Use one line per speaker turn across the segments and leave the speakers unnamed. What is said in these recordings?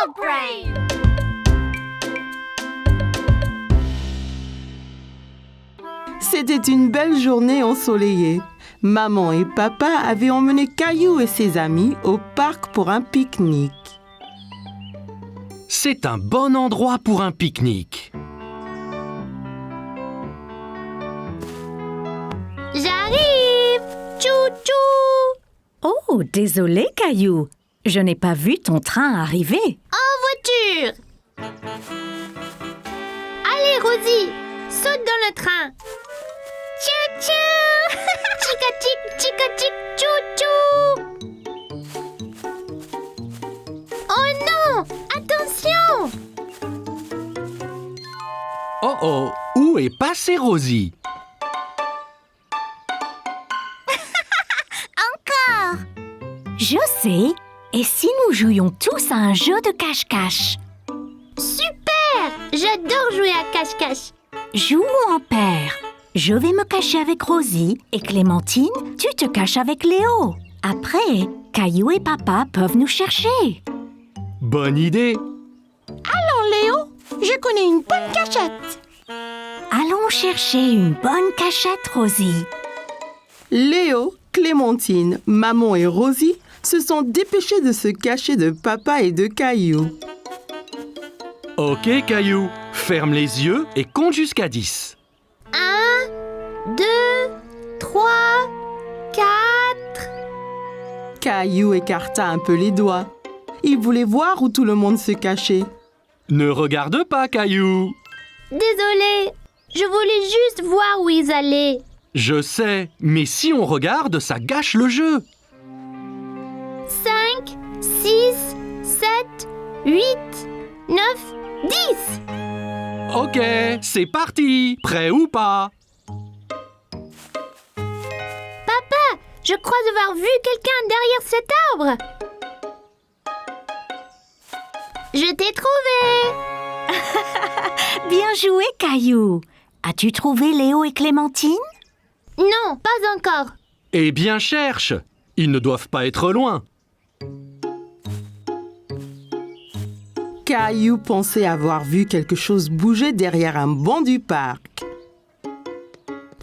Dog Brain!
C'était une belle journée ensoleillée. Maman et papa avaient emmené Caillou et ses amis au parc pour un pique-nique.
C'est un bon endroit pour un pique-nique.
J'arrive! Tchou-tchou!
Oh, désolé, Caillou. Je n'ai pas vu ton train arriver.
En voiture! Allez, Rosie, saute dans le train! Tchou-tchou! Chica-chic, chica-chic, tchou-tchou! Oh non! Attention!
Oh oh, où est passée Rosie?
Je sais. Et si nous jouions tous à un jeu de cache-cache?
Super! J'adore jouer à cache-cache.
Jouons en paire. Je vais me cacher avec Rosie et Clémentine, tu te caches avec Léo. Après, Caillou et papa peuvent nous chercher.
Bonne idée!
Léo, je connais une bonne cachette.
Allons chercher une bonne cachette, Rosie.
Léo, Clémentine, maman et Rosie se sont dépêchés de se cacher de papa et de Caillou.
Ok Caillou, ferme les yeux et compte jusqu'à 10.
1, 2, 3, 4...
Caillou écarta un peu les doigts. Il voulait voir où tout le monde se cachait.
Ne regarde pas Caillou!
Désolée, je voulais juste voir où ils allaient.
Je sais, mais si on regarde, ça gâche le jeu.
5, 6, 7, 8, 9, 10.
Ok, c'est parti! Prêt ou pas?
Papa, je crois avoir vu quelqu'un derrière cet arbre. Je t'ai trouvé.
Bien joué, Caillou. As-tu trouvé Léo et Clémentine?
Non, pas encore.
Eh bien cherche! Ils ne doivent pas être loin.
Caillou pensait avoir vu quelque chose bouger derrière un banc du parc.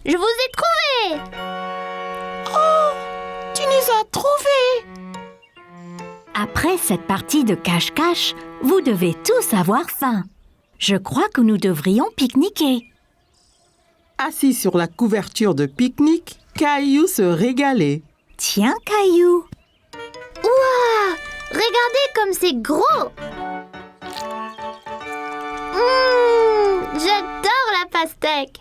Je vous ai trouvé.
Tu nous as trouvés!
Après cette partie de cache-cache, vous devez tous avoir faim. Je crois que nous devrions pique-niquer.
Assis sur la couverture de pique-nique, Caillou se régalait.
Tiens, Caillou.
Ouah, regardez comme c'est gros. J'adore la pastèque.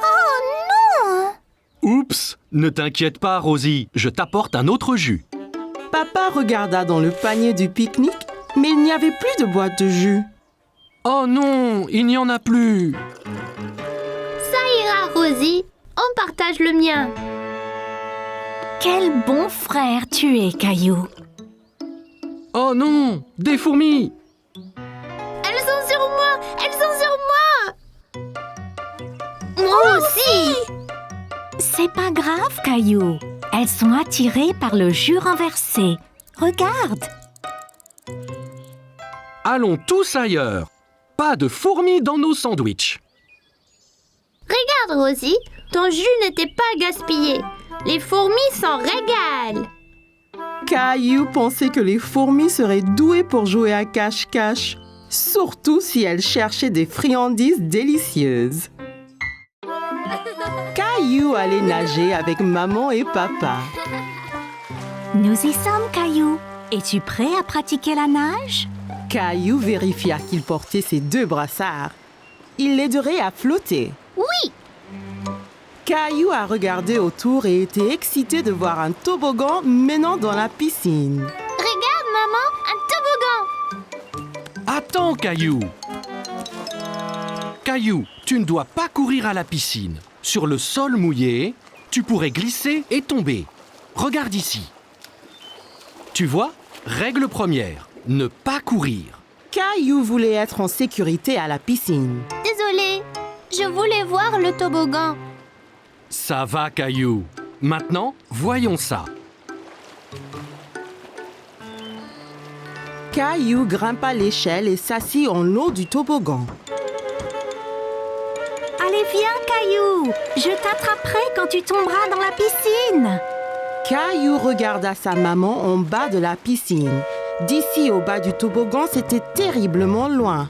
Oh non!
Oups! Ne t'inquiète pas, Rosie, je t'apporte un autre jus.
Papa regarda dans le panier du pique-nique, mais il n'y avait plus de boîte de jus.
Oh non, il n'y en a plus!
Ça ira, Rosie. On partage le mien.
Quel bon frère tu es, Caillou.
Oh non, des fourmis!
Elles sont sur moi! Elles sont sur moi! Moi aussi!
C'est pas grave, Caillou. Elles sont attirées par le jus renversé. Regarde.
Allons tous ailleurs. Pas de fourmis dans nos sandwichs.
Regarde, Rosie, ton jus n'était pas gaspillé. Les fourmis s'en régalent.
Caillou pensait que les fourmis seraient douées pour jouer à cache-cache, surtout si elles cherchaient des friandises délicieuses. Caillou allait nager avec maman et papa.
Nous y sommes, Caillou. Es-tu prêt à pratiquer la nage?
Caillou vérifia qu'il portait ses 2 brassards. Il l'aiderait à flotter.
Oui!
Caillou a regardé autour et était excité de voir un toboggan menant dans la piscine.
Regarde, maman, un toboggan!
Attends, Caillou! Caillou, tu ne dois pas courir à la piscine. Sur le sol mouillé, tu pourrais glisser et tomber. Regarde ici. Tu vois, règle première, ne pas courir.
Caillou voulait être en sécurité à la piscine.
Désolée, je voulais voir le toboggan.
Ça va, Caillou. Maintenant, voyons ça.
Caillou grimpa l'échelle et s'assit en haut du toboggan.
Allez, viens, Caillou. Je t'attraperai quand tu tomberas dans la piscine.
Caillou regarda sa maman en bas de la piscine. D'ici au bas du toboggan, c'était terriblement loin.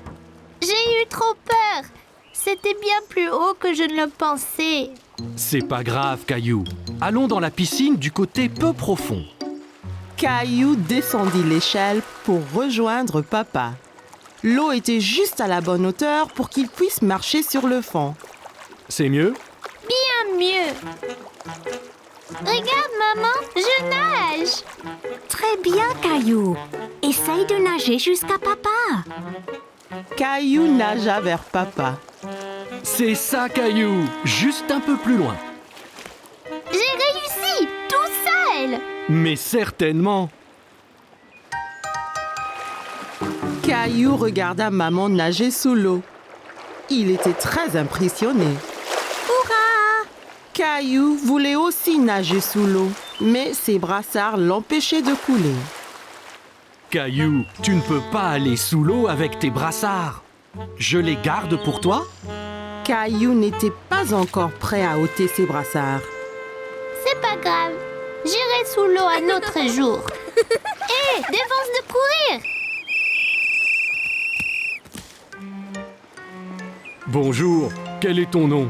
J'ai eu trop peur. C'était bien plus haut que je ne le pensais.
C'est pas grave, Caillou. Allons dans la piscine du côté peu profond.
Caillou descendit l'échelle pour rejoindre papa. L'eau était juste à la bonne hauteur pour qu'il puisse marcher sur le fond.
C'est mieux?
Bien mieux. Regarde, maman, je nage.
Très bien, Caillou. Essaye de nager jusqu'à papa.
Caillou nagea vers papa.
C'est ça, Caillou. Juste un peu plus loin.
J'ai réussi, tout seul.
Mais certainement.
Caillou regarda maman nager sous l'eau. Il était très impressionné.
Hurrah!
Caillou voulait aussi nager sous l'eau, mais ses brassards l'empêchaient de couler.
Caillou, tu ne peux pas aller sous l'eau avec tes brassards. Je les garde pour toi?
Caillou n'était pas encore prêt à ôter ses brassards.
C'est pas grave. J'irai sous l'eau un autre jour. Hé, défense de courir.
Bonjour, quel est ton nom?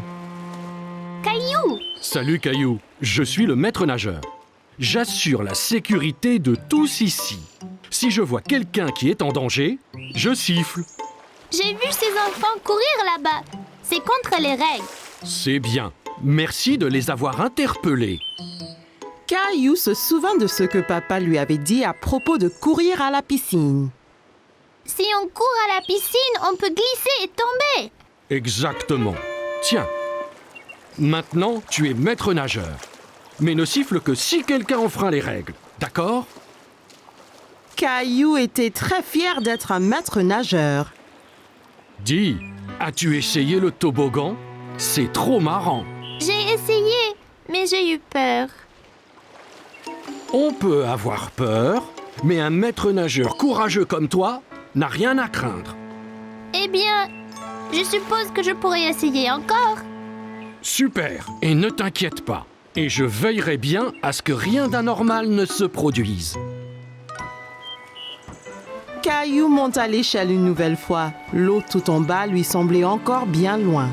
Caillou.
Salut Caillou, je suis le maître nageur. J'assure la sécurité de tous ici. Si je vois quelqu'un qui est en danger, je siffle.
J'ai vu ces enfants courir là-bas. C'est contre les règles.
C'est bien. Merci de les avoir interpellés.
Caillou se souvint de ce que papa lui avait dit à propos de courir à la piscine.
Si on court à la piscine, on peut glisser et tomber.
Exactement. Tiens. Maintenant, tu es maître nageur. Mais ne siffle que si quelqu'un enfreint les règles. D'accord?
Caillou était très fier d'être un maître nageur.
Dis, as-tu essayé le toboggan? C'est trop marrant.
J'ai essayé, mais j'ai eu peur.
On peut avoir peur, mais un maître nageur courageux comme toi n'a rien à craindre.
Eh bien, je suppose que je pourrais essayer encore.
Super, et ne t'inquiète pas. Et je veillerai bien à ce que rien d'anormal ne se produise.
Caillou monta l'échelle une nouvelle fois. L'eau tout en bas lui semblait encore bien loin.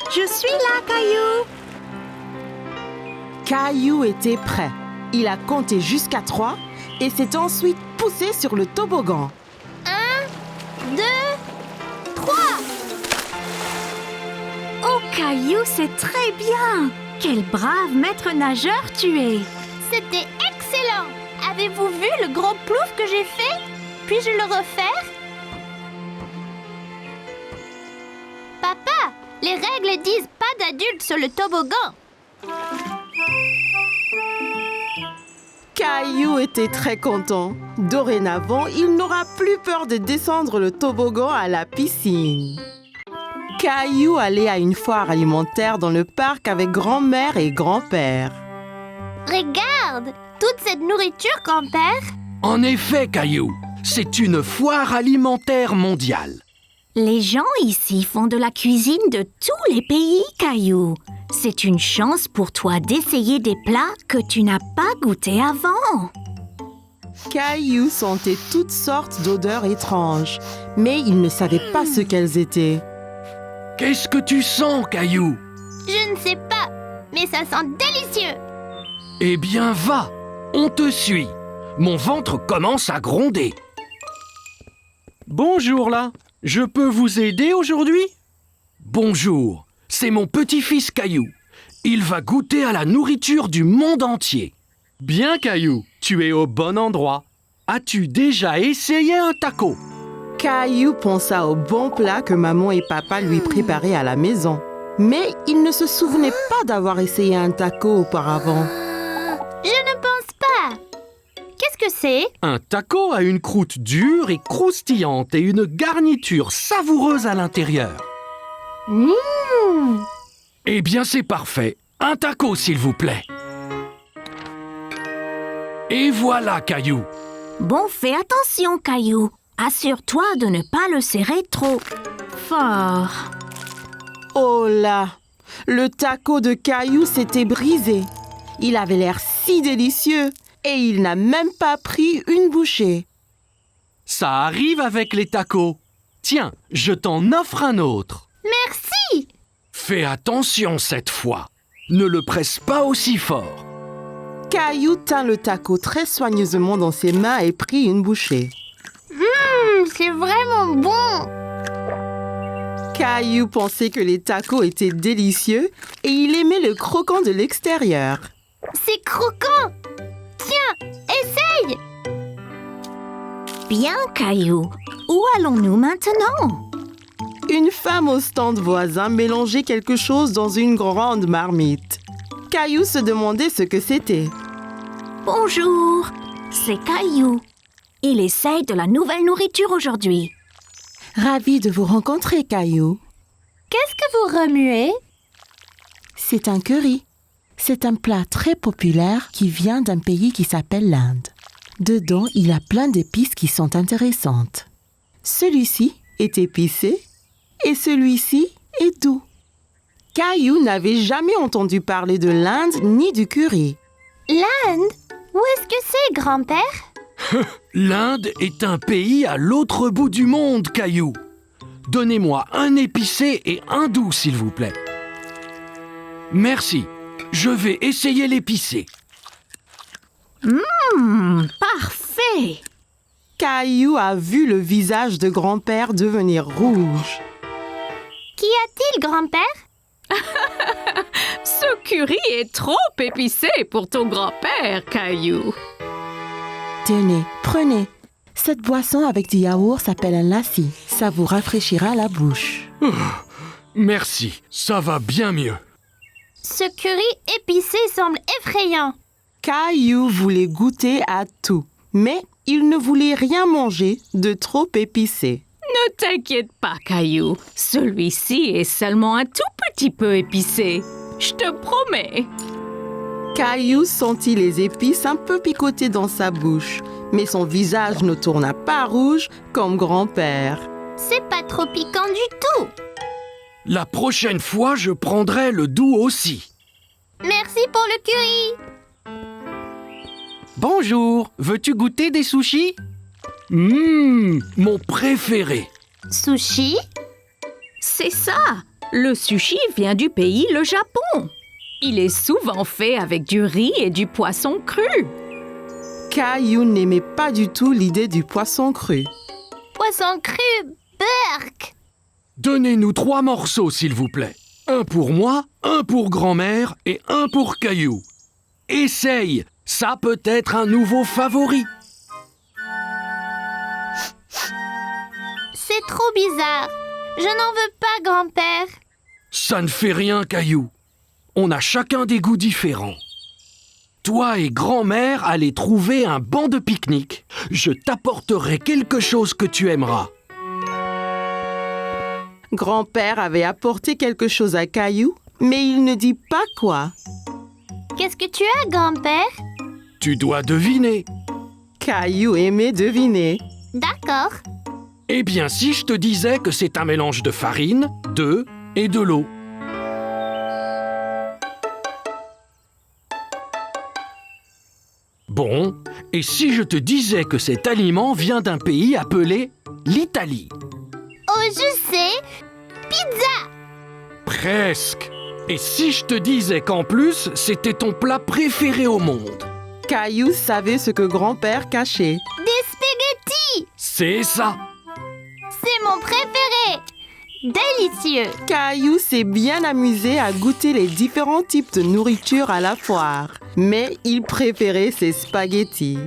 Je suis là, Caillou.
Caillou était prêt. Il a compté jusqu'à 3 et s'est ensuite poussé sur le toboggan.
1, 2, 3.
Oh, Caillou, c'est très bien. Quel brave maître nageur tu es.
C'était excellent. Avez-vous vu le gros plouf que j'ai fait? Puis-je le refaire? Papa, les règles disent pas d'adultes sur le toboggan.
Caillou était très content. Dorénavant, il n'aura plus peur de descendre le toboggan à la piscine. Caillou allait à une foire alimentaire dans le parc avec grand-mère et grand-père.
Regarde, toute cette nourriture, grand-père.
En effet, Caillou, c'est une foire alimentaire mondiale.
Les gens ici font de la cuisine de tous les pays, Caillou. C'est une chance pour toi d'essayer des plats que tu n'as pas goûtés avant.
Caillou sentait toutes sortes d'odeurs étranges, mais il ne savait pas ce qu'elles étaient.
Qu'est-ce que tu sens, Caillou?
Je ne sais pas, mais ça sent délicieux.
Eh bien, va, on te suit. Mon ventre commence à gronder. Bonjour là, je peux vous aider aujourd'hui? Bonjour, c'est mon petit-fils Caillou. Il va goûter à la nourriture du monde entier. Bien Caillou, tu es au bon endroit. As-tu déjà essayé un taco?
Caillou pensa au bon plat que maman et papa lui préparaient à la maison. Mais il ne se souvenait pas d'avoir essayé un taco auparavant.
Je ne pense pas. Qu'est-ce que c'est?
Un taco a une croûte dure et croustillante et une garniture savoureuse à l'intérieur. Eh bien, c'est parfait. Un taco, s'il vous plaît. Et voilà, Caillou.
Bon, fais attention, Caillou. Assure-toi de ne pas le serrer trop fort.
Oh là! Le taco de Caillou s'était brisé. Il avait l'air si délicieux et il n'a même pas pris une bouchée.
Ça arrive avec les tacos. Tiens, je t'en offre un autre.
Merci!
Fais attention cette fois. Ne le presse pas aussi fort.
Caillou tint le taco très soigneusement dans ses mains et prit une bouchée.
C'est vraiment bon!
Caillou pensait que les tacos étaient délicieux et il aimait le croquant de l'extérieur.
C'est croquant! Tiens, essaye!
Bien, Caillou. Où allons-nous maintenant?
Une femme au stand voisin mélangeait quelque chose dans une grande marmite. Caillou se demandait ce que c'était.
Bonjour, c'est Caillou. Il essaye de la nouvelle nourriture aujourd'hui.
Ravi de vous rencontrer, Caillou.
Qu'est-ce que vous remuez?
C'est un curry. C'est un plat très populaire qui vient d'un pays qui s'appelle l'Inde. Dedans, il y a plein d'épices qui sont intéressantes. Celui-ci est épicé et celui-ci est doux. Caillou n'avait jamais entendu parler de l'Inde ni du curry.
L'Inde? Où est-ce que c'est, grand-père?
L'Inde est un pays à l'autre bout du monde, Caillou. Donnez-moi un épicé et un doux, s'il vous plaît. Merci. Je vais essayer l'épicé.
Parfait.
Caillou a vu le visage de grand-père devenir rouge.
Qu'y a-t-il, grand-père?
Ce curry est trop épicé pour ton grand-père, Caillou.
Tenez, prenez. Cette boisson avec du yaourt s'appelle un lassi. Ça vous rafraîchira la bouche.
Merci, ça va bien mieux.
Ce curry épicé semble effrayant.
Caillou voulait goûter à tout, mais il ne voulait rien manger de trop épicé.
Ne t'inquiète pas, Caillou. Celui-ci est seulement un tout petit peu épicé. Je te promets.
Caillou sentit les épices un peu picoter dans sa bouche, mais son visage ne tourna pas rouge comme grand-père.
C'est pas trop piquant du tout.
La prochaine fois, je prendrai le doux aussi.
Merci pour le curry.
Bonjour, veux-tu goûter des sushis? Mon préféré.
Sushi?
C'est ça. Le sushi vient du pays, le Japon. Il est souvent fait avec du riz et du poisson cru.
Caillou n'aimait pas du tout l'idée du poisson cru.
Poisson cru, burk!
Donnez-nous 3 morceaux, s'il vous plaît. Un pour moi, un pour grand-mère et un pour Caillou. Essaye, ça peut être un nouveau favori.
C'est trop bizarre. Je n'en veux pas, grand-père.
Ça ne fait rien, Caillou. On a chacun des goûts différents. Toi et grand-mère allez trouver un banc de pique-nique. Je t'apporterai quelque chose que tu aimeras.
Grand-père avait apporté quelque chose à Caillou, mais il ne dit pas quoi.
Qu'est-ce que tu as, grand-père?
Tu dois deviner.
Caillou aimait deviner.
D'accord.
Eh bien, si je te disais que c'est un mélange de farine, d'œufs et de l'eau. Bon, et si je te disais que cet aliment vient d'un pays appelé l'Italie?
Oh, je sais. Pizza!
Presque. Et si je te disais qu'en plus, c'était ton plat préféré au monde?
Caillou savait ce que grand-père cachait.
Des spaghettis!
C'est ça.
C'est mon préféré! Délicieux!
Caillou s'est bien amusé à goûter les différents types de nourriture à la foire, mais il préférait ses spaghettis.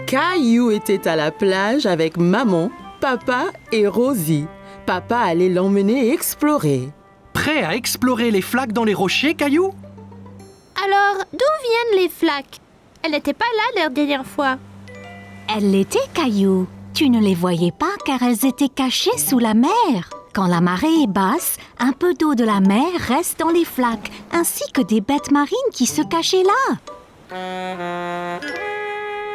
Caillou était à la plage avec maman, papa et Rosie. Papa allait l'emmener explorer.
Prêt à explorer les flaques dans les rochers, Caillou?
Alors, d'où viennent les flaques? Elle n'était pas là la dernière fois.
Elles l'étaient, Caillou. Tu ne les voyais pas car elles étaient cachées sous la mer. Quand la marée est basse, un peu d'eau de la mer reste dans les flaques, ainsi que des bêtes marines qui se cachaient là.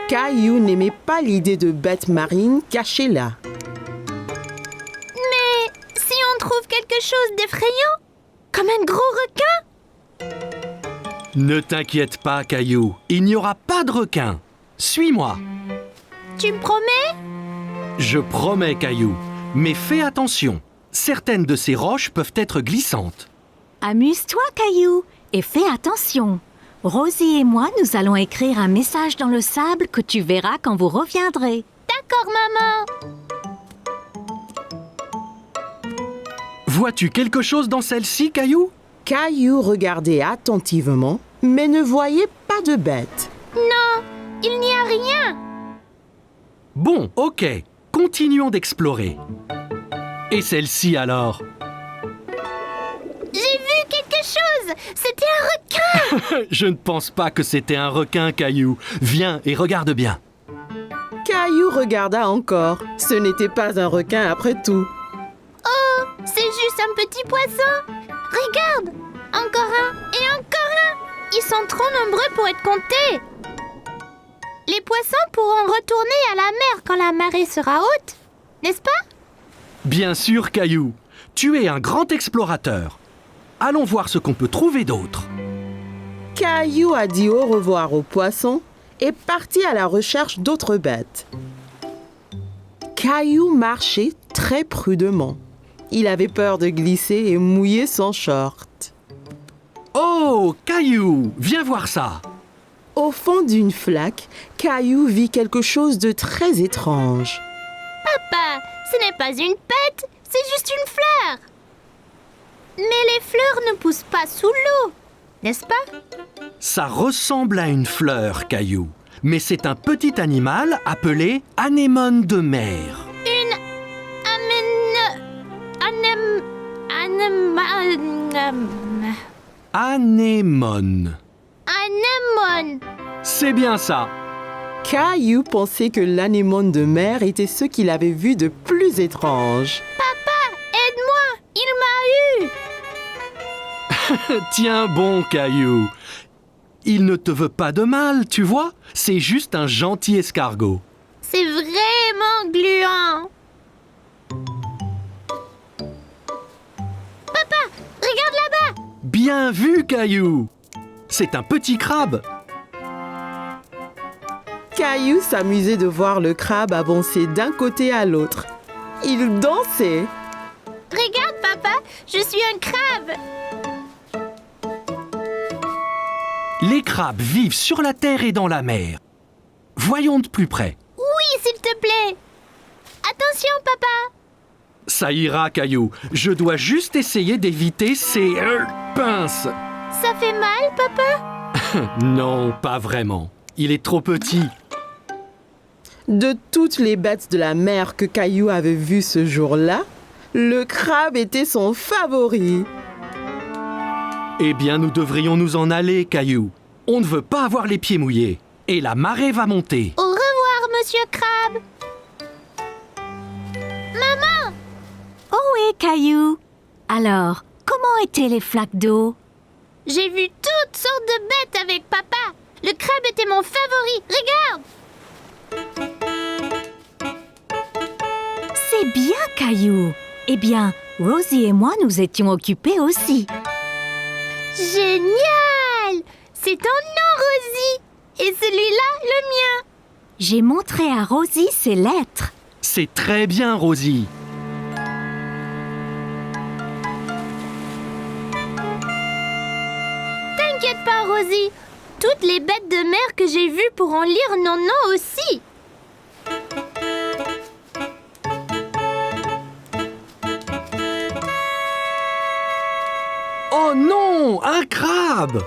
Caillou n'aimait pas l'idée de bêtes marines cachées là.
Mais si on trouve quelque chose d'effrayant, comme un gros requin?
Ne t'inquiète pas, Caillou. Il n'y aura pas de requin. Suis-moi.
Tu me promets?
Je promets, Caillou. Mais fais attention. Certaines de ces roches peuvent être glissantes.
Amuse-toi, Caillou, et fais attention. Rosie et moi, nous allons écrire un message dans le sable que tu verras quand vous reviendrez.
D'accord, maman.
Vois-tu quelque chose dans celle-ci, Caillou?
Caillou regardait attentivement, mais ne voyait pas de bête.
Non, il n'y a rien.
Bon, ok. Continuons d'explorer. Et celle-ci alors?
J'ai vu quelque chose. C'était un requin.
Je ne pense pas que c'était un requin, Caillou. Viens et regarde bien.
Caillou regarda encore. Ce n'était pas un requin après tout.
Oh, c'est juste un petit poisson. Regarde, encore un et encore un. Ils sont trop nombreux pour être comptés. Les poissons pourront retourner à la mer quand la marée sera haute, n'est-ce pas?
Bien sûr, Caillou. Tu es un grand explorateur. Allons voir ce qu'on peut trouver d'autre.
Caillou a dit au revoir aux poissons et partit à la recherche d'autres bêtes. Caillou marchait très prudemment. Il avait peur de glisser et mouiller son short.
Oh, Caillou, viens voir ça.
Au fond d'une flaque, Caillou vit quelque chose de très étrange.
Papa, ce n'est pas une pète, c'est juste une fleur. Mais les fleurs ne poussent pas sous l'eau, n'est-ce pas?
Ça ressemble à une fleur, Caillou. Mais c'est un petit animal appelé anémone de mer.
Une
Anémone.
anémone.
C'est bien ça.
Caillou pensait que l'anémone de mer était ce qu'il avait vu de plus étrange.
Papa, aide-moi, il m'a eu.
Tiens bon, Caillou. Il ne te veut pas de mal, tu vois? C'est juste un gentil escargot.
C'est vraiment gluant. Papa, regarde là-bas.
Bien vu, Caillou. C'est un petit crabe.
Caillou s'amusait de voir le crabe avancer d'un côté à l'autre. Il dansait.
Regarde, papa, je suis un crabe.
Les crabes vivent sur la terre et dans la mer. Voyons de plus près.
Oui, s'il te plaît. Attention, papa.
Ça ira, Caillou. Je dois juste essayer d'éviter ces pinces.
Ça fait mal, papa?
Non, pas vraiment. Il est trop petit.
De toutes les bêtes de la mer que Caillou avait vues ce jour-là, le crabe était son favori.
Eh bien, nous devrions nous en aller, Caillou. On ne veut pas avoir les pieds mouillés. Et la marée va monter.
Au revoir, monsieur Crabe. Maman!
Oh oui, Caillou. Alors, comment étaient les flaques d'eau?
J'ai vu toutes sortes de bêtes avec papa. Le crabe était mon favori. Regarde!
C'est bien, Caillou. Eh bien, Rosie et moi, nous étions occupés aussi.
Génial! C'est ton nom, Rosie. Et celui-là, le mien.
J'ai montré à Rosie ses lettres.
C'est très bien, Rosie.
T'inquiète pas, Rosie. Toutes les bêtes de mer que j'ai vues pourront lire nos noms aussi.
Oh non, un crabe!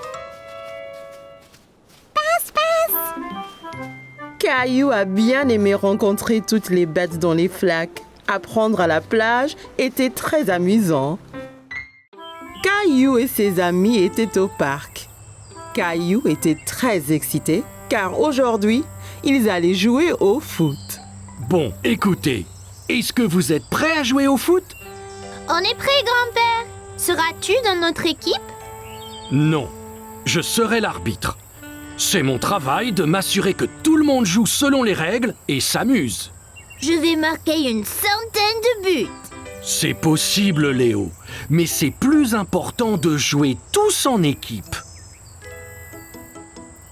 Caillou a bien aimé rencontrer toutes les bêtes dans les flaques. Apprendre à la plage était très amusant. Caillou et ses amis étaient au parc. Caillou était très excité car aujourd'hui, ils allaient jouer au foot.
Bon, écoutez, est-ce que vous êtes prêts à jouer au foot?
On est prêt, grand-père. Seras-tu dans notre équipe?
Non, je serai l'arbitre. C'est mon travail de m'assurer que tout le monde joue selon les règles et s'amuse.
Je vais marquer une centaine de buts.
C'est possible, Léo, mais c'est plus important de jouer tous en équipe.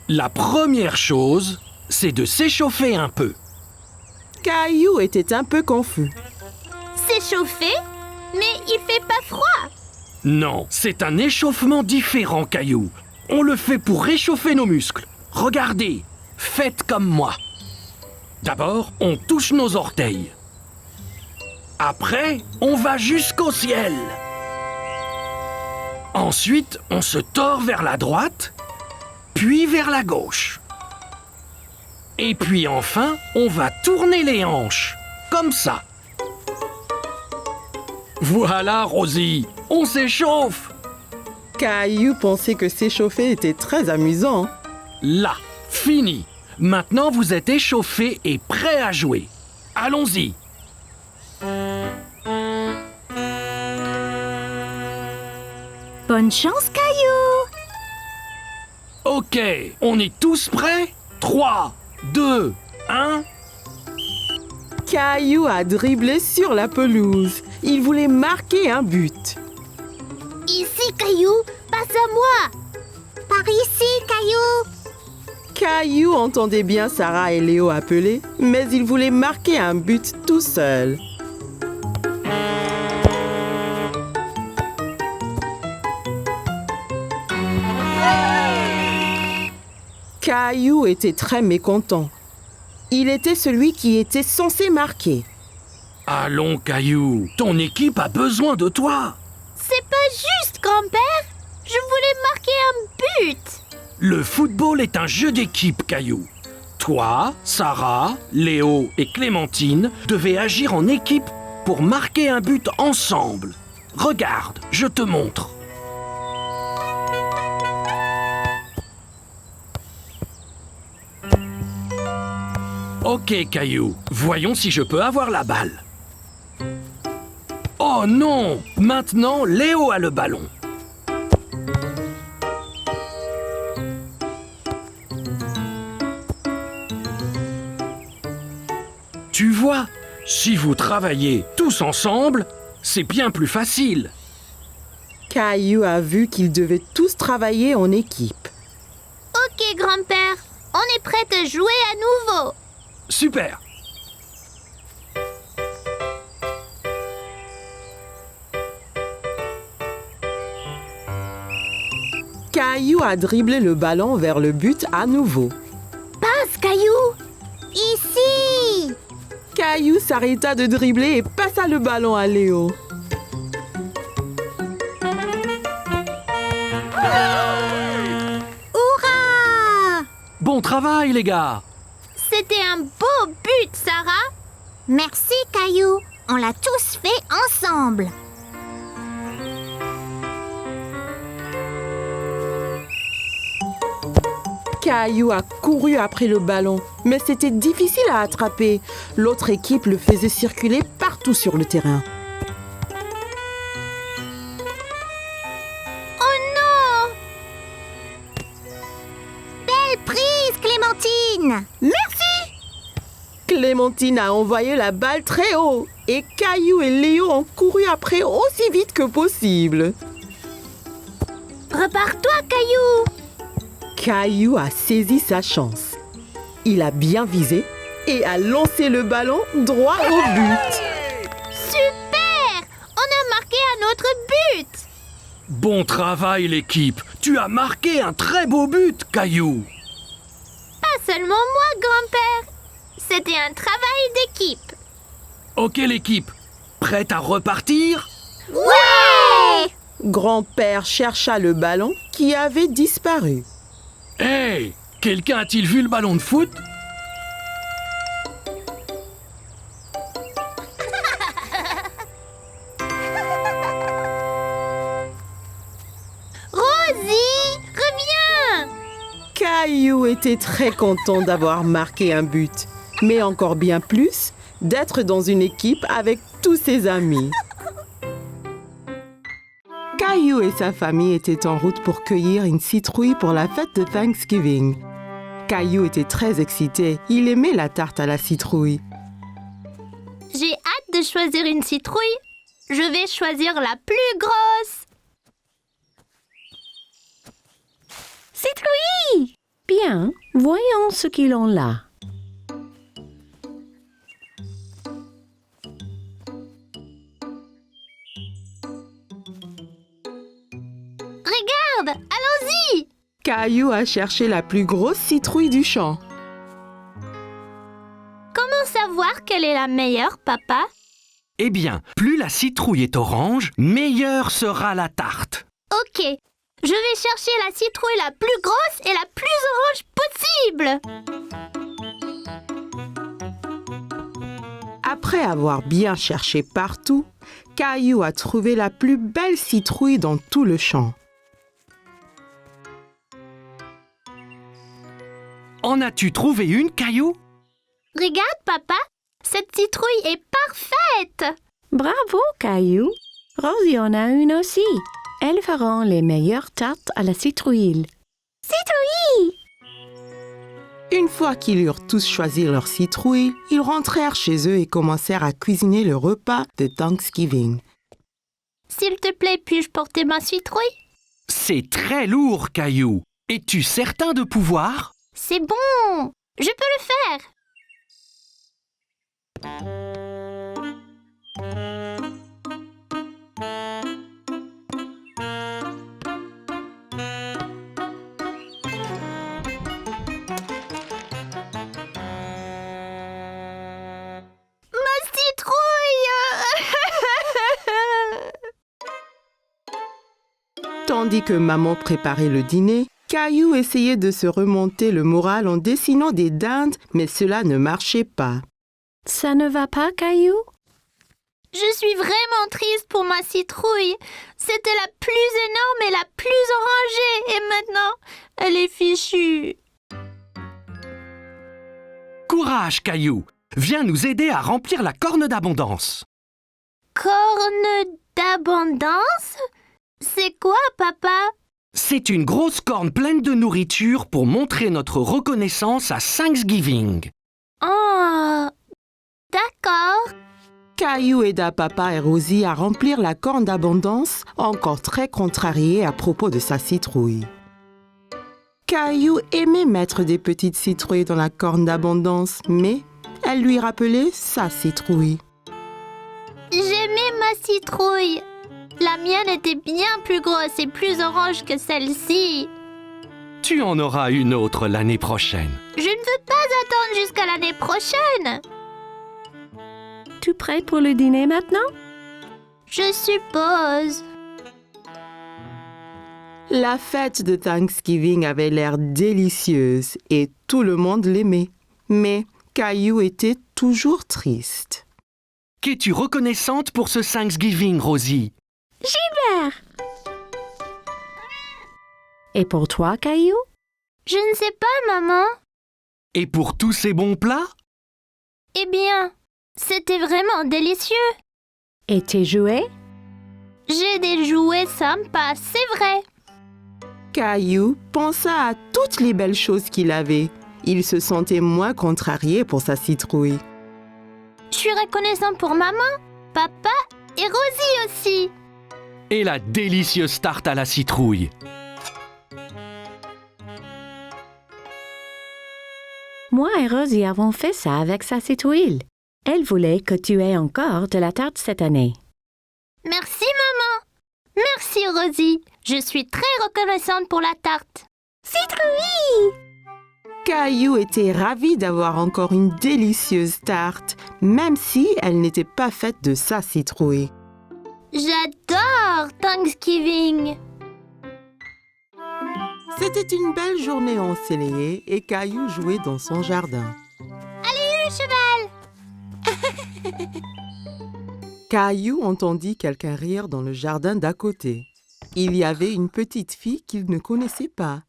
La première chose, c'est de s'échauffer un peu.
Caillou était un peu confus.
S'échauffer? Mais il fait pas froid.
Non, c'est un échauffement différent, Caillou. On le fait pour réchauffer nos muscles. Regardez, faites comme moi. D'abord, on touche nos orteils. Après, on va jusqu'au ciel. Ensuite, on se tord vers la droite, puis vers la gauche. Et puis enfin, on va tourner les hanches, comme ça. Voilà, Rosie, on s'échauffe.
Caillou pensait que s'échauffer était très amusant.
Là, fini. Maintenant, vous êtes échauffés et prêts à jouer. Allons-y.
Bonne chance, Caillou!
Ok, on est tous prêts? 3, 2, 1...
Caillou a dribblé sur la pelouse. Il voulait marquer un but.
Ici, Caillou, passe à moi. Par ici, Caillou.
Caillou entendait bien Sarah et Léo appeler, mais il voulait marquer un but tout seul. Caillou était très mécontent. Il était celui qui était censé marquer.
Allons, Caillou, ton équipe a besoin de toi.
C'est pas juste, grand-père. Je voulais marquer un but.
Le football est un jeu d'équipe, Caillou. Toi, Sarah, Léo et Clémentine devez agir en équipe pour marquer un but ensemble. Regarde, je te montre. Ok, Caillou, voyons si je peux avoir la balle. Oh non! Maintenant, Léo a le ballon. Tu vois, si vous travaillez tous ensemble, c'est bien plus facile.
Caillou a vu qu'ils devaient tous travailler en équipe.
Ok, grand-père. On est prêt à jouer à nouveau.
Super!
Caillou a dribblé le ballon vers le but à nouveau.
Passe, Caillou. Ici.
Caillou s'arrêta de dribbler et passa le ballon à Léo.
Hurrah!
Bon travail, les gars!
C'était un beau but, Sarah. Merci, Caillou. On l'a tous fait ensemble.
Caillou a couru après le ballon, mais c'était difficile à attraper. L'autre équipe le faisait circuler partout sur le terrain.
Oh non! Belle prise, Clémentine. Merci.
Clémentine a envoyé la balle très haut et Caillou et Léo ont couru après aussi vite que possible.
Repars-toi, Caillou.
Caillou a saisi sa chance. Il a bien visé et a lancé le ballon droit au but.
Super! On a marqué un autre but.
Bon travail, l'équipe! Tu as marqué un très beau but, Caillou!
Pas seulement moi, grand-père. C'était un travail d'équipe.
Ok, l'équipe, prête à repartir?
Ouais!
Grand-père chercha le ballon qui avait disparu.
Hey! Quelqu'un a-t-il vu le ballon de foot?
Rosie, reviens!
Caillou était très content d'avoir marqué un but, mais encore bien plus d'être dans une équipe avec tous ses amis. Caillou et sa famille étaient en route pour cueillir une citrouille pour la fête de Thanksgiving. Caillou était très excité. Il aimait la tarte à la citrouille.
J'ai hâte de choisir une citrouille. Je vais choisir la plus grosse. Citrouille!
Bien, voyons ce qu'ils ont là.
Regarde, allons-y!
Caillou a cherché la plus grosse citrouille du champ.
Comment savoir quelle est la meilleure, papa?
Eh bien, plus la citrouille est orange, meilleure sera la tarte.
Ok, je vais chercher la citrouille la plus grosse et la plus orange possible.
Après avoir bien cherché partout, Caillou a trouvé la plus belle citrouille dans tout le champ.
En as-tu trouvé une, Caillou?
Regarde, papa, cette citrouille est parfaite.
Bravo, Caillou. Rosie en a une aussi. Elles feront les meilleures tartes à la citrouille.
Citrouille!
Une fois qu'ils eurent tous choisi leur citrouille, ils rentrèrent chez eux et commencèrent à cuisiner le repas de Thanksgiving.
S'il te plaît, puis-je porter ma citrouille?
C'est très lourd, Caillou. Es-tu certain de pouvoir?
C'est bon, je peux le faire. Ma citrouille!
Tandis que maman préparait le dîner, Caillou essayait de se remonter le moral en dessinant des dindes, mais cela ne marchait pas.
Ça ne va pas, Caillou?
Je suis vraiment triste pour ma citrouille. C'était la plus énorme et la plus orangée. Et maintenant, elle est fichue.
Courage, Caillou. Viens nous aider à remplir la corne d'abondance.
Corne d'abondance? C'est quoi, papa?
C'est une grosse corne pleine de nourriture pour montrer notre reconnaissance à Thanksgiving.
Oh, d'accord.
Caillou aida papa et Rosie à remplir la corne d'abondance, encore très contrarié à propos de sa citrouille. Caillou aimait mettre des petites citrouilles dans la corne d'abondance, mais elle lui rappelait sa citrouille.
J'aimais ma citrouille. La mienne était bien plus grosse et plus orange que celle-ci.
Tu en auras une autre l'année prochaine.
Je ne veux pas attendre jusqu'à l'année prochaine.
Tu prêt pour le dîner maintenant?
Je suppose.
La fête de Thanksgiving avait l'air délicieuse et tout le monde l'aimait. Mais Caillou était toujours triste.
Qu'es-tu reconnaissante pour ce Thanksgiving, Rosie?
Gilbert! Et pour toi, Caillou?
Je ne sais pas, maman.
Et pour tous ces bons plats?
Eh bien, c'était vraiment délicieux.
Et tes jouets?
J'ai des jouets sympas, c'est vrai.
Caillou pensa à toutes les belles choses qu'il avait. Il se sentait moins contrarié pour sa citrouille.
Je suis reconnaissant pour maman, papa et Rosie aussi.
Et la délicieuse tarte à la citrouille.
Moi et Rosie avons fait ça avec sa citrouille. Elle voulait que tu aies encore de la tarte cette année.
Merci, maman. Merci, Rosie. Je suis très reconnaissante pour la tarte. Citrouille!
Caillou était ravi d'avoir encore une délicieuse tarte, même si elle n'était pas faite de sa citrouille.
J'adore Thanksgiving.
C'était une belle journée ensoleillée et Caillou jouait dans son jardin.
Le cheval.
Caillou entendit quelqu'un rire dans le jardin d'à côté. Il y avait une petite fille qu'il ne connaissait pas.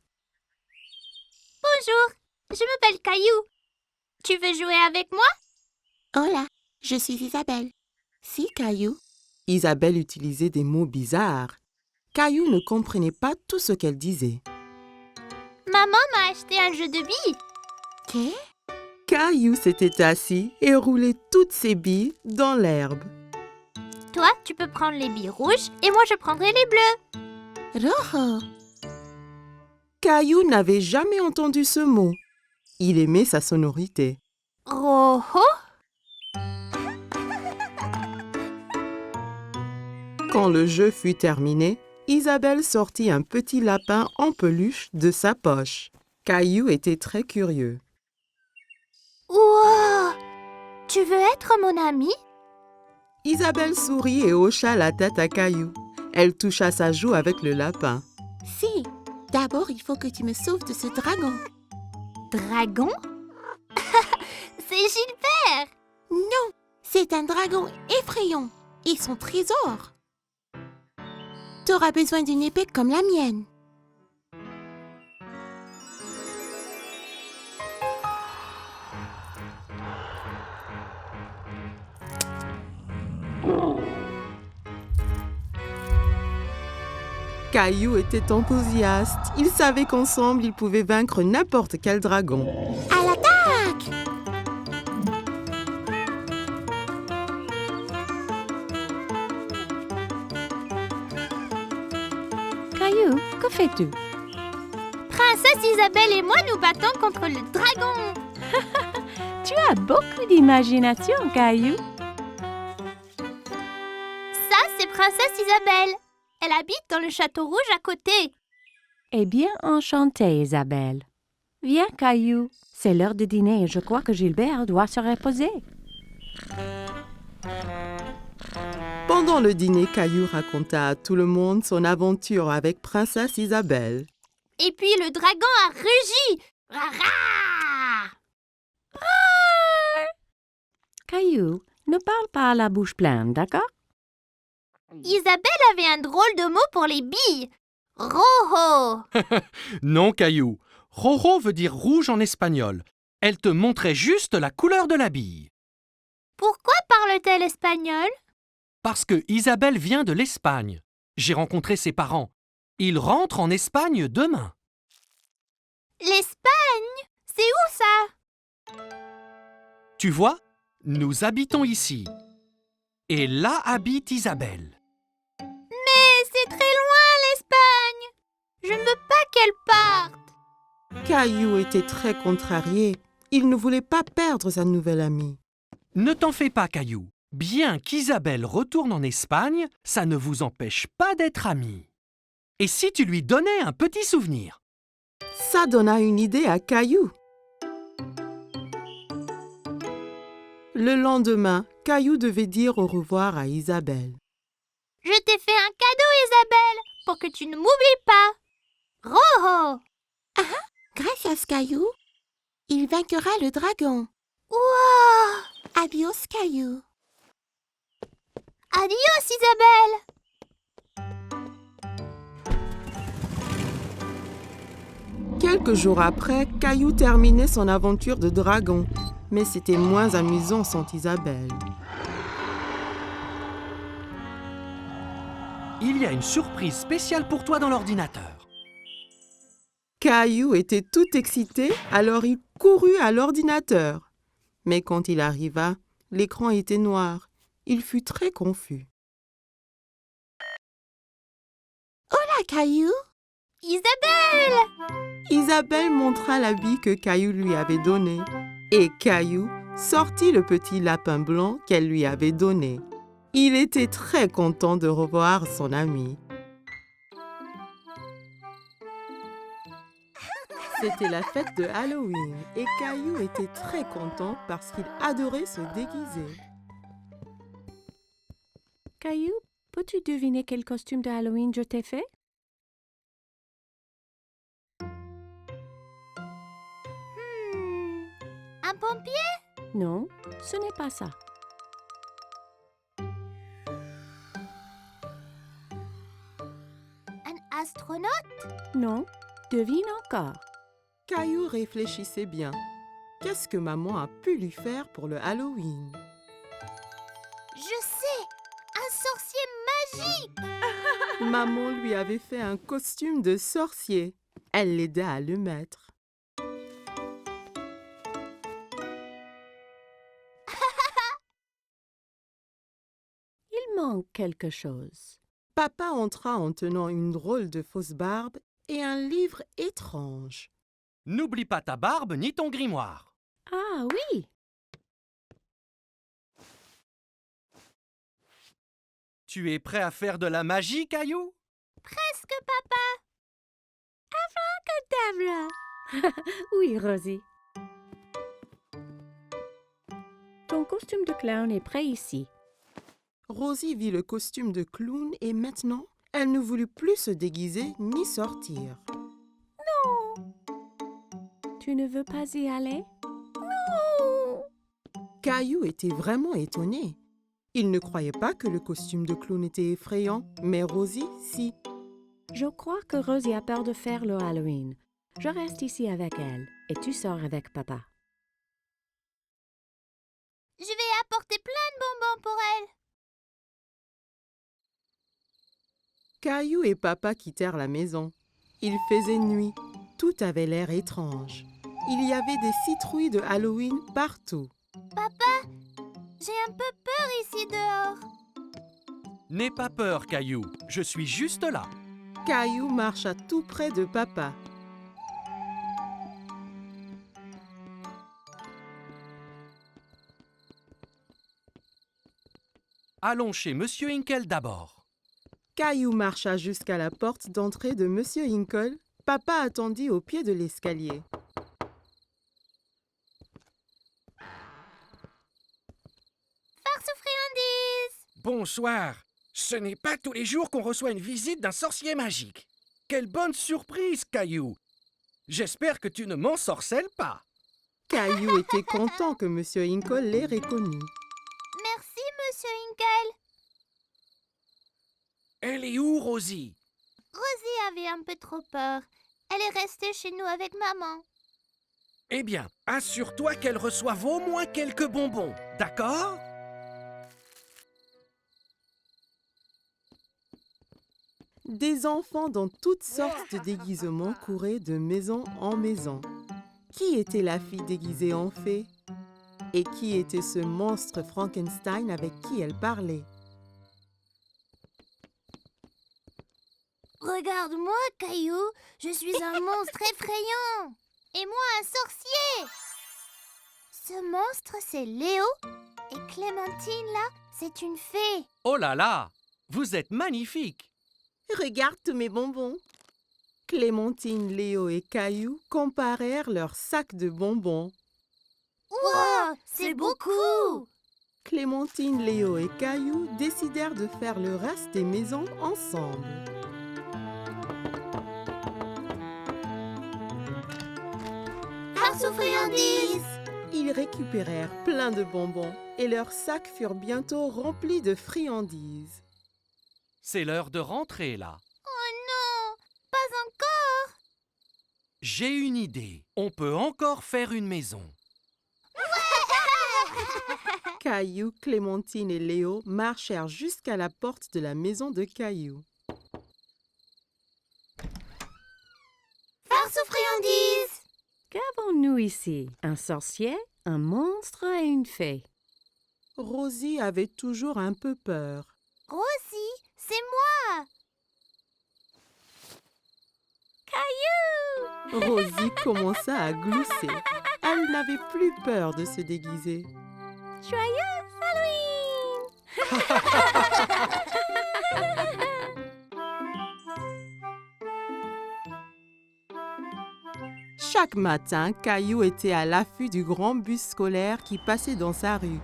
Bonjour, je m'appelle Caillou. Tu veux jouer avec moi?
Hola, je suis Isabelle. Si, Caillou. Isabelle utilisait des mots bizarres. Caillou ne comprenait pas tout ce qu'elle disait.
Maman m'a acheté un jeu de billes.
Ok.
Caillou s'était assis et roulait toutes ses billes dans l'herbe.
Toi, tu peux prendre les billes rouges et moi je prendrai les bleus.
Rojo.
Caillou n'avait jamais entendu ce mot. Il aimait sa sonorité.
Rojo.
Quand le jeu fut terminé, Isabelle sortit un petit lapin en peluche de sa poche. Caillou était très curieux.
Wow! Tu veux être mon ami?
Isabelle sourit et hocha la tête à Caillou. Elle toucha sa joue avec le lapin.
Si. D'abord, il faut que tu me sauves de ce dragon.
Dragon? C'est Gilbert!
Non, c'est un dragon effrayant. Et son trésor. T'auras besoin d'une épée comme la mienne.
Caillou était enthousiaste. Il savait qu'ensemble, ils pouvaient vaincre n'importe quel dragon.
À l'attaque!
Caillou, que fais-tu?
Princesse Isabelle et moi nous battons contre le dragon.
Tu as beaucoup d'imagination, Caillou.
Ça, c'est Princesse Isabelle. Elle habite dans le château rouge à côté.
Eh bien, enchantée, Isabelle. Viens, Caillou. C'est l'heure de dîner et je crois que Gilbert doit se reposer.
Pendant le dîner, Caillou raconta à tout le monde son aventure avec Princesse Isabelle.
Et puis le dragon a rugi. Rara!
Caillou, ne parle pas à la bouche pleine, d'accord?
Isabelle avait un drôle de mot pour les billes. Rojo.
Non, Caillou. Rojo veut dire rouge en espagnol. Elle te montrait juste la couleur de la bille.
Pourquoi parle-t-elle espagnol?
Parce que Isabelle vient de l'Espagne. J'ai rencontré ses parents. Ils rentrent en Espagne demain.
L'Espagne? C'est où ça?
Tu vois, nous habitons ici. Et là habite Isabelle.
Mais c'est très loin l'Espagne. Je ne veux pas qu'elle parte.
Caillou était très contrarié. Il ne voulait pas perdre sa nouvelle amie.
Ne t'en fais pas, Caillou. Bien qu'Isabelle retourne en Espagne, ça ne vous empêche pas d'être amis. Et si tu lui donnais un petit souvenir?
Ça donna une idée à Caillou. Le lendemain, Caillou devait dire au revoir à Isabelle.
Je t'ai fait un cadeau, Isabelle, pour que tu ne m'oublies pas. Rojo.
Gracias, Caillou. Il vaincra le dragon.
Wow.
Adios, Caillou.
Adios, Isabelle.
Quelques jours après, Caillou terminait son aventure de dragon. Mais c'était moins amusant sans Isabelle.
Il y a une surprise spéciale pour toi dans l'ordinateur.
Caillou était tout excité, alors il courut à l'ordinateur. Mais quand il arriva, l'écran était noir. Il fut très confus.
Hola, Caillou.
Isabelle.
Isabelle montra la bille que Caillou lui avait donnée. Et Caillou sortit le petit lapin blanc qu'elle lui avait donné. Il était très content de revoir son ami. C'était la fête de Halloween et Caillou était très content parce qu'il adorait se déguiser.
Caillou, peux-tu deviner quel costume de Halloween je t'ai fait?
Un pompier?
Non, ce n'est pas ça.
Un astronaute?
Non, devine encore.
Caillou réfléchissait bien. Qu'est-ce que maman a pu lui faire pour le Halloween?
Je sais. Un sorcier magique.
Maman lui avait fait un costume de sorcier. Elle l'aida à le mettre.
manque quelque chose.
Papa entra en tenant une drôle de fausse barbe et un livre étrange.
N'oublie pas ta barbe ni ton grimoire.
Ah oui,
Tu es prêt à faire de la magie, Caillou?
Presque, papa.
Tabla. Oui, Rosie. Ton costume de clown est prêt ici.
Rosie vit le costume de clown et maintenant, elle ne voulut plus se déguiser ni sortir.
Tu ne veux pas y aller?
Caillou était vraiment étonné. Il ne croyait pas que le costume de clown était effrayant, mais Rosie, si.
Je crois que Rosie a peur de faire le Halloween. Je reste ici avec elle et tu sors avec papa.
Je vais apporter plein de bonbons pour elle.
Caillou et papa quittèrent la maison. Il faisait nuit. Tout avait l'air étrange. Il y avait des citrouilles de Halloween partout.
Papa, j'ai un peu peur ici dehors.
N'aie pas peur, Caillou. Je suis juste là.
Caillou marcha tout près de papa.
Allons chez Monsieur Hinkle d'abord.
Caillou marcha jusqu'à la porte d'entrée de Monsieur Hinkle. Papa attendit au pied de l'escalier.
Farce aux friandises.
Bonsoir. Ce n'est pas tous les jours qu'on reçoit une visite d'un sorcier magique. Quelle bonne surprise, Caillou. J'espère que tu ne m'ensorcelles pas.
Caillou était content que Monsieur Hinkle l'ait reconnu.
Merci, Monsieur Hinkle.
Elle est où, Rosie?
Rosie avait un peu trop peur. Elle est restée chez nous avec maman.
Eh bien, assure-toi qu'elle reçoive au moins quelques bonbons, d'accord?
Des enfants dans toutes sortes de déguisements couraient de maison en maison. Qui était la fille déguisée en fée? Et qui était ce monstre Frankenstein avec qui elle parlait?
Regarde-moi, Caillou. Je suis un monstre effrayant. Et moi, un sorcier. Ce monstre, c'est Léo. Et Clémentine, là, c'est une fée.
Oh là là! Vous êtes magnifique!
Regarde tous mes bonbons. Clémentine, Léo et Caillou comparèrent leurs sacs de bonbons.
Wow, c'est beaucoup.
Clémentine, Léo et Caillou décidèrent de faire le reste des maisons ensemble.
Farce aux friandises.
Ils récupérèrent plein de bonbons et leurs sacs furent bientôt remplis de friandises.
C'est l'heure de rentrer, là.
Oh non, pas encore.
J'ai une idée. On peut encore faire une maison.
Caillou, Clémentine et Léo marchèrent jusqu'à la porte de la maison de Caillou.
Farce aux friandises.
Qu'avons-nous ici? Un sorcier, un monstre et une fée.
Rosie avait toujours un peu peur.
Rosie, c'est moi.
Rosie commença à glousser. Elle n'avait plus peur de se déguiser.
Joyeux Halloween.
Chaque matin, Caillou était à l'affût du grand bus scolaire qui passait dans sa rue.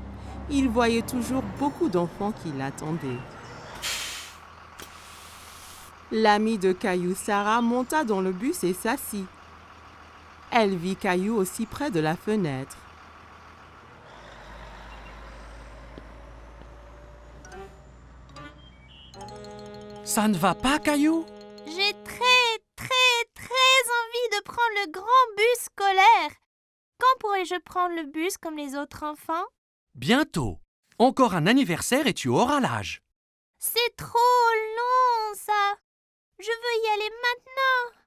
Il voyait toujours beaucoup d'enfants qui l'attendaient. L'amie de Caillou, Sarah, monta dans le bus et s'assit. Elle vit Caillou aussi près de la fenêtre.
Ça ne va pas, Caillou?
J'ai très envie de prendre le grand bus scolaire. Quand pourrai-je prendre le bus comme les autres enfants?
Bientôt. Encore un anniversaire et tu auras l'âge.
C'est trop long, ça. Je veux y aller maintenant.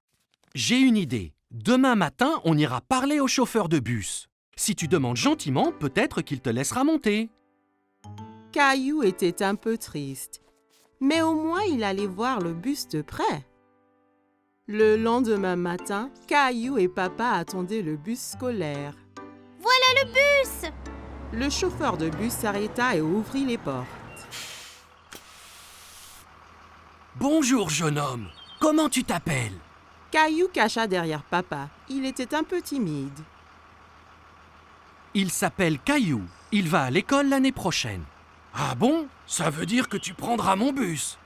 J'ai une idée. Demain matin, on ira parler au chauffeur de bus. Si tu demandes gentiment, peut-être qu'il te laissera monter.
Caillou était un peu triste, mais au moins il allait voir le bus de près. Le lendemain matin, Caillou et papa attendaient le bus scolaire.
Voilà le bus!
Le chauffeur de bus s'arrêta et ouvrit les portes.
Bonjour, jeune homme. Comment tu t'appelles?
Caillou cacha derrière papa. Il était un peu timide.
Il s'appelle Caillou. Il va à l'école l'année prochaine. Ah bon? Ça veut dire que tu prendras mon bus.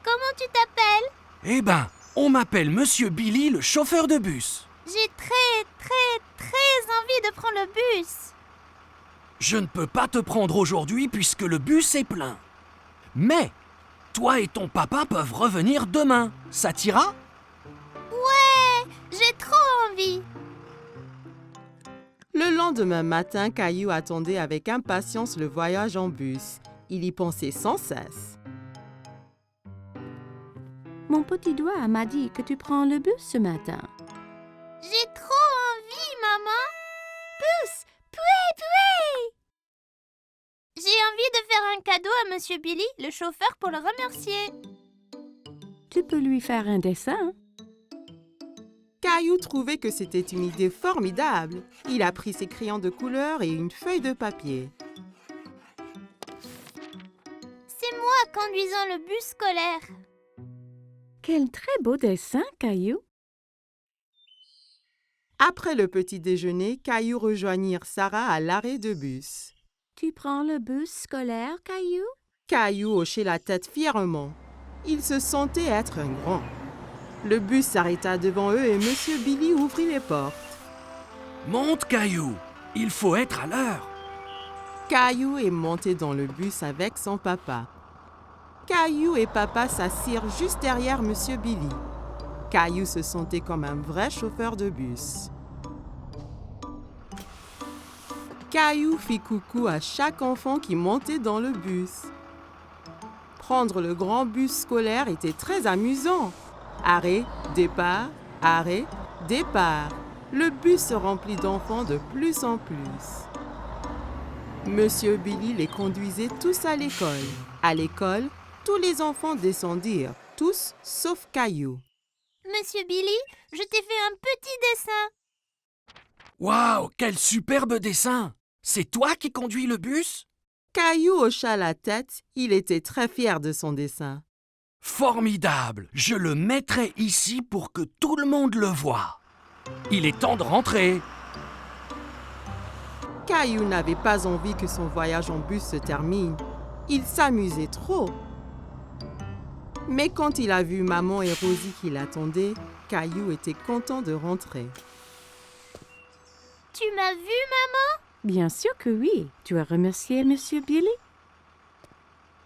Comment tu t'appelles?
Eh ben, on m'appelle Monsieur Billy, le chauffeur de bus.
J'ai très envie de prendre le bus.
Je ne peux pas te prendre aujourd'hui puisque le bus est plein. Mais, toi et ton papa peuvent revenir demain. Ça t'ira?
Ouais, j'ai trop envie.
Le lendemain matin, Caillou attendait avec impatience le voyage en bus. Il y pensait sans cesse.
Mon petit doigt m'a dit que tu prends le bus ce matin.
J'ai trop envie, maman. Pousse, poué. J'ai envie de faire un cadeau à Monsieur Billy, le chauffeur, pour le remercier.
Tu peux lui faire un dessin.
Caillou trouvait que c'était une idée formidable. Il a pris ses crayons de couleur et une feuille de papier.
C'est moi conduisant le bus scolaire.
Quel très beau dessin, Caillou.
Après le petit déjeuner, Caillou rejoignit Sarah à l'arrêt de bus.
Tu prends le bus scolaire, Caillou?
Caillou hochait la tête fièrement. Il se sentait être un grand. Le bus s'arrêta devant eux et Monsieur Billy ouvrit les portes.
Monte, Caillou. Il faut être à l'heure.
Caillou est monté dans le bus avec son papa. Caillou et papa s'assirent juste derrière Monsieur Billy. Caillou se sentait comme un vrai chauffeur de bus. Caillou fit coucou à chaque enfant qui montait dans le bus. Prendre le grand bus scolaire était très amusant. Arrêt, départ, arrêt, départ. Le bus se remplit d'enfants de plus en plus. Monsieur Billy les conduisait tous à l'école. À l'école, tous les enfants descendirent, tous sauf Caillou.
Monsieur Billy, je t'ai fait un petit dessin.
Waouh, quel superbe dessin! C'est toi qui conduis le bus?
Caillou hocha la tête, il était très fier de son dessin.
Formidable! Je le mettrai ici pour que tout le monde le voie. Il est temps de rentrer.
Caillou n'avait pas envie que son voyage en bus se termine. Il s'amusait trop. Mais quand il a vu maman et Rosie qui l'attendaient, Caillou était content de rentrer.
Tu m'as vu, maman?
Bien sûr que oui. Tu as remercié Monsieur Billy?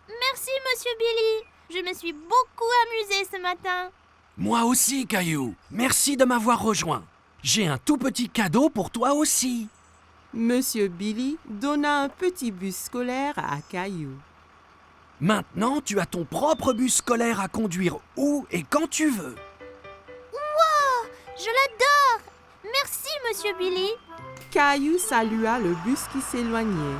Merci, Monsieur Billy. Je me suis beaucoup amusée ce matin.
Moi aussi, Caillou. Merci de m'avoir rejoint. J'ai un tout petit cadeau pour toi aussi.
Monsieur Billy donna un petit bus scolaire à Caillou.
Maintenant, tu as ton propre bus scolaire à conduire où et quand tu veux.
Wow, je l'adore. Merci, Monsieur Billy.
Caillou salua le bus qui s'éloignait.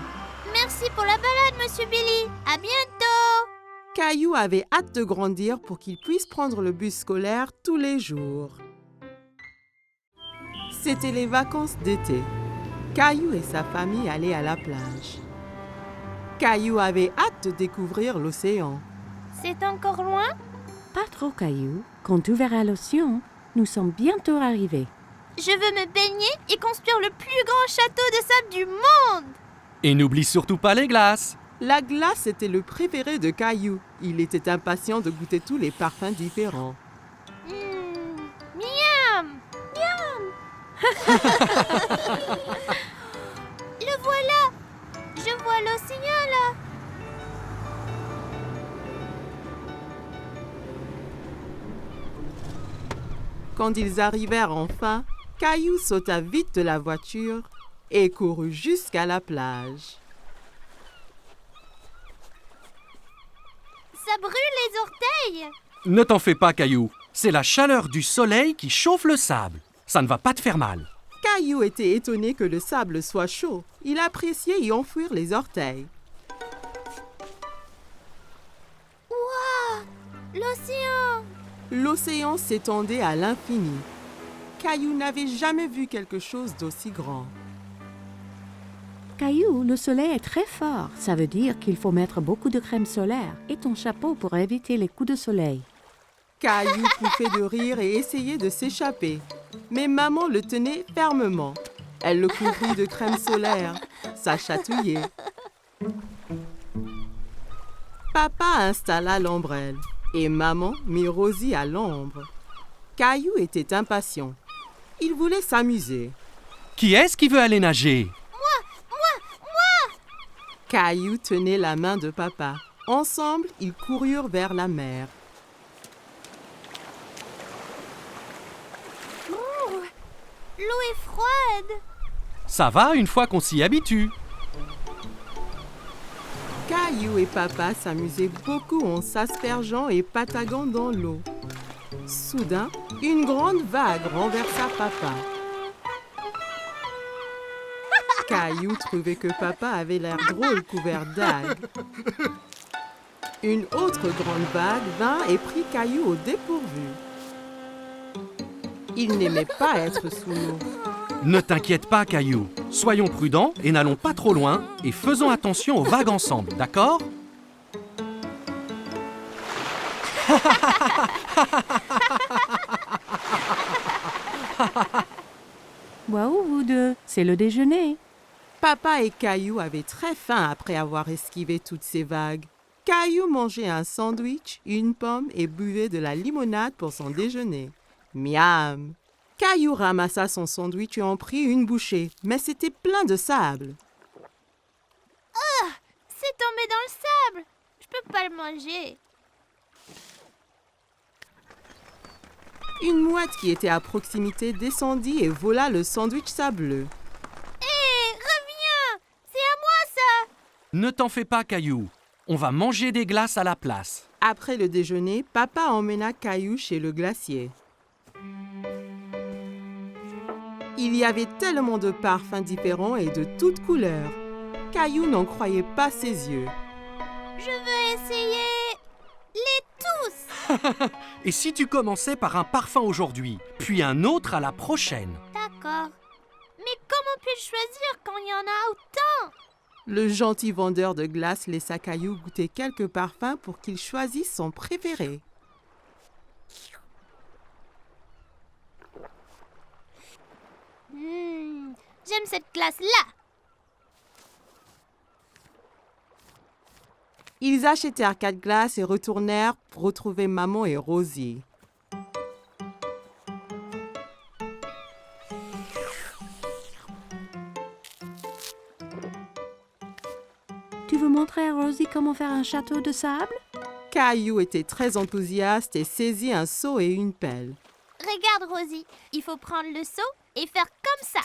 Merci pour la balade, Monsieur Billy. À bientôt.
Caillou avait hâte de grandir pour qu'il puisse prendre le bus scolaire tous les jours. C'était les vacances d'été. Caillou et sa famille allaient à la plage. Caillou avait hâte de découvrir l'océan.
C'est encore loin?
Pas trop, Caillou. Quand tu verras l'océan, nous sommes bientôt arrivés.
Je veux me baigner et construire le plus grand château de sable du monde.
Et n'oublie surtout pas les glaces.
La glace était le préféré de Caillou. Il était impatient de goûter tous les parfums différents.
Miam! Miam! Le voilà! Je vois l'océan là!
Quand ils arrivèrent enfin, Caillou sauta vite de la voiture et courut jusqu'à la plage.
Ça brûle les orteils!
Ne t'en fais pas, Caillou. C'est la chaleur du soleil qui chauffe le sable. Ça ne va pas te faire mal.
Caillou était étonné que le sable soit chaud. Il appréciait y enfouir les orteils.
L'océan!
L'océan s'étendait à l'infini. Caillou n'avait jamais vu quelque chose d'aussi grand.
Caillou, le soleil est très fort. Ça veut dire qu'il faut mettre beaucoup de crème solaire et ton chapeau pour éviter les coups de soleil.
Caillou pouffait de rire et essayait de s'échapper. Mais maman le tenait fermement. Elle le couvrit de crème solaire. Ça chatouillait. Papa installa l'ombrelle et maman mit Rosie à l'ombre. Caillou était impatient. Il voulait s'amuser.
Qui est-ce qui veut aller nager?
Caillou tenait la main de papa. Ensemble, ils coururent vers la mer.
L'eau est froide!
Ça va une fois qu'on s'y habitue.
Caillou et papa s'amusaient beaucoup en s'aspergeant et pataguant dans l'eau. Soudain, une grande vague renversa papa. Caillou trouvait que papa avait l'air drôle couvert d'algues. Une autre grande vague vint et prit Caillou au dépourvu. Il n'aimait pas être sous l'eau.
Ne t'inquiète pas, Caillou. Soyons prudents et n'allons pas trop loin et faisons attention aux vagues ensemble, d'accord?
Waouh, vous deux, c'est le déjeuner.
Papa et Caillou avaient très faim après avoir esquivé toutes ces vagues. Caillou mangeait un sandwich, une pomme et buvait de la limonade pour son déjeuner. Miam! Caillou ramassa son sandwich et en prit une bouchée, mais c'était plein de sable.
C'est tombé dans le sable! Je peux pas le manger.
Une mouette qui était à proximité descendit et vola le sandwich sableux.
Hé, reviens! C'est à moi ça!
Ne t'en fais pas, Caillou. On va manger des glaces à la place.
Après le déjeuner, papa emmena Caillou chez le glacier. Il y avait tellement de parfums différents et de toutes couleurs. Caillou n'en croyait pas ses yeux.
Je veux essayer les tous!
Et si tu commençais par un parfum aujourd'hui, puis un autre à la prochaine?
D'accord. Mais comment puis-je choisir quand il y en a autant?
Le gentil vendeur de glace laissa Caillou goûter quelques parfums pour qu'il choisisse son préféré.
J'aime cette glace-là!
Ils achetèrent 4 glaces et retournèrent pour retrouver maman et Rosie.
Tu veux montrer à Rosie comment faire un château de sable?
Caillou était très enthousiaste et saisit un seau et une pelle.
Regarde, Rosie, il faut prendre le seau et faire comme ça.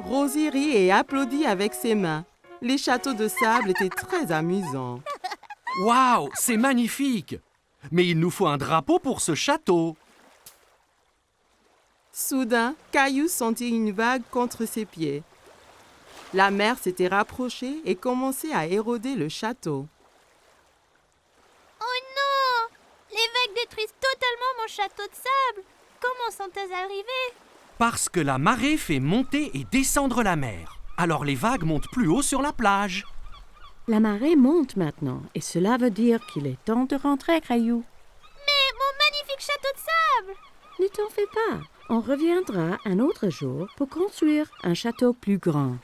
Rosie rit et applaudit avec ses mains. Les châteaux de sable étaient très amusants.
Waouh, c'est magnifique! Mais il nous faut un drapeau pour ce château.
Soudain, Caillou sentit une vague contre ses pieds. La mer s'était rapprochée et commençait à éroder le château.
Oh non! Les vagues détruisent totalement mon château de sable. Comment sont-elles arrivées?
Parce que la marée fait monter et descendre la mer. Alors les vagues montent plus haut sur la plage.
La marée monte maintenant et cela veut dire qu'il est temps de rentrer, Caillou.
Mais mon magnifique château de sable!
Ne t'en fais pas. On reviendra un autre jour pour construire un château plus grand.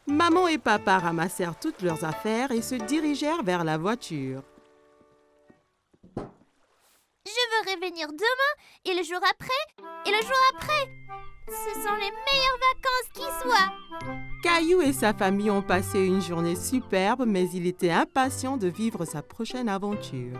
Maman et papa ramassèrent toutes leurs affaires et se dirigèrent vers la voiture.
Je veux revenir demain et le jour après et le jour après. Ce sont les meilleures vacances qui soient.
Caillou et sa famille ont passé une journée superbe, mais il était impatient de vivre sa prochaine aventure.